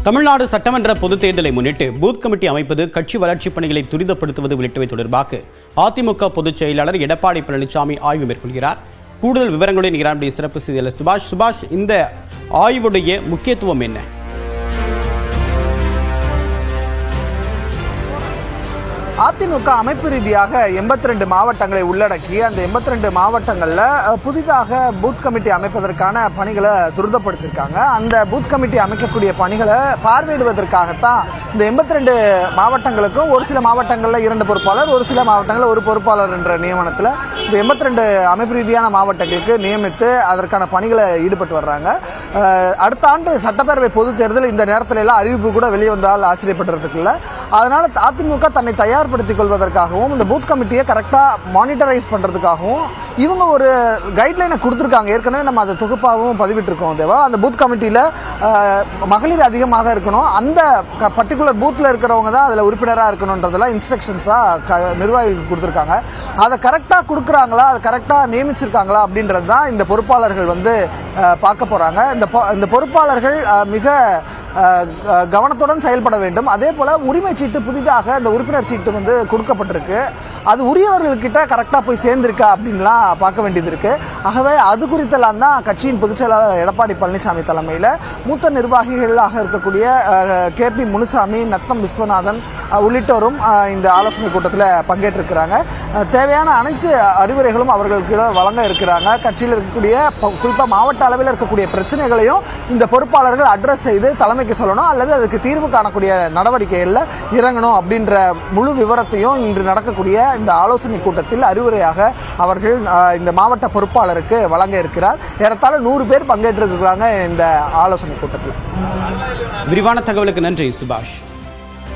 தமிழ்நாடு சட்டமன்ற பொதுத் தேர்தலை முன்னிட்டு பூத் கமிட்டி அமைப்பது, கட்சி வளர்ச்சிப் பணிகளை துரிதப்படுத்துவது உள்ளிட்டவை தொடர்பாக அதிமுக பொதுச் செயலாளர் எடப்பாடி பழனிசாமி ஆய்வு மேற்கொள்கிறார். கூடுதல் விவரங்களுடன் இரானுடைய சிறப்பு செய்தியாளர் சுபாஷ், இந்த ஆய்வுடைய முக்கியத்துவம் என்ன? அதிமுக அமைப்பு ரீதியாக 82 மாவட்டங்களை உள்ளடக்கி அந்த 82 மாவட்டங்களில் புதிதாக பூத் கமிட்டி அமைப்பதற்கான பணிகளை துரிதப்படுத்தியிருக்காங்க. அந்த பூத் கமிட்டி அமைக்கக்கூடிய பணிகளை பார்வையிடுவதற்காகத்தான் இந்த 82 மாவட்டங்களுக்கும் ஒரு சில மாவட்டங்களில் 2 பொறுப்பாளர், ஒரு சில மாவட்டங்களில் ஒரு பொறுப்பாளர் என்ற நியமனத்தில் இந்த 82 அமைப்பு ரீதியான மாவட்டங்களுக்கு நியமித்து அதற்கான பணிகளை ஈடுபட்டு வர்றாங்க. அடுத்த ஆண்டு சட்டப்பேரவை பொதுத் தேர்தல் இந்த நேரத்தில் எல்லாம் அறிவிப்பு கூட வெளியே வந்தால் ஆச்சரியப்படுறதுக்கு இல்லை. அதனால அதிமுக தன்னை தயார்படுத்திக் கொள்வதற்காகவும் இந்த பூத் கமிட்டியை கரெக்டா மானிட்டரைஸ் பண்றதுக்காகவும் இவங்க ஒரு கைட்லைனை கொடுத்திருக்காங்க. ஏற்கனவே நம்ம அதை தொகுப்பாகவும் பதிவிட்டிருக்கோம் தேவா. அந்த பூத் கமிட்டியில மகளிர் அதிகமாக இருக்கணும், அந்த பர்டிகுலர் பூத்ல இருக்கிறவங்க தான் அதுல உறுப்பினராக இருக்கணும்ன்றதெல்லாம் இன்ஸ்ட்ரக்ஷன்ஸா நிர்வாகிகளுக்கு கொடுத்திருக்காங்க. அதை கரெக்டா கொடுக்குறாங்களா, அதை கரெக்டா நியமிச்சிருக்காங்களா அப்படின்றது தான் இந்த பொறுப்பாளர்கள் பார்க்க போறாங்க. இந்த பொறுப்பாளர்கள் மிக கவனத்துடன் செயல்பட வேண்டும். அதே போல உரிமை சீட்டு புதிதாக இந்த உறுப்பினர் சீட்டு கொடுக்கப்பட்டிருக்கு, அது உரியவர்கள்கிட்ட கரெக்டா போய் சேர்ந்திருக்கா அப்படின்லாம் பார்க்க வேண்டியது இருக்கு. ஆகவே அது குறித்தெல்லாம் தான் கட்சியின் பொதுச் செயலாளர் எடப்பாடி பழனிசாமி தலைமையில் மூத்த நிர்வாகிகளாக இருக்கக்கூடிய KP முனுசாமி, நத்தம் விஸ்வநாதன் உள்ளிட்டோரும் இந்த ஆலோசனை கூட்டத்தில் பங்கேற்றிருக்கிறாங்க. தேவையான அனைத்து அறிவுரைகளும் அவர்களுக்கு வழங்க இருக்கிறாங்க. கட்சியில் இருக்கக்கூடிய குறிப்பாக மாவட்ட அளவில் இருக்கக்கூடிய பிரச்சனைகளையும் இந்த பொறுப்பாளர்கள் அட்ரஸ் செய்து தலைமைக்கு சொல்லணும், அல்லது அதுக்கு தீர்வு காணக்கூடிய நடவடிக்கைகளில் இறங்கணும் அப்படின்ற முழு விவரத்தையும் இன்று நடக்கக்கூடிய இந்த ஆலோசனை கூட்டத்தில் அறிவுரையாக அவர்கள் இந்த மாவட்ட பொறுப்பாளருக்கு வழங்க இருக்கிறார். ஏறத்தாழ 100 பேர் பங்கேற்றிருக்கிறாங்க இந்த ஆலோசனை கூட்டத்தில். விரிவான தகவலுக்கு நன்றி சுபாஷ்.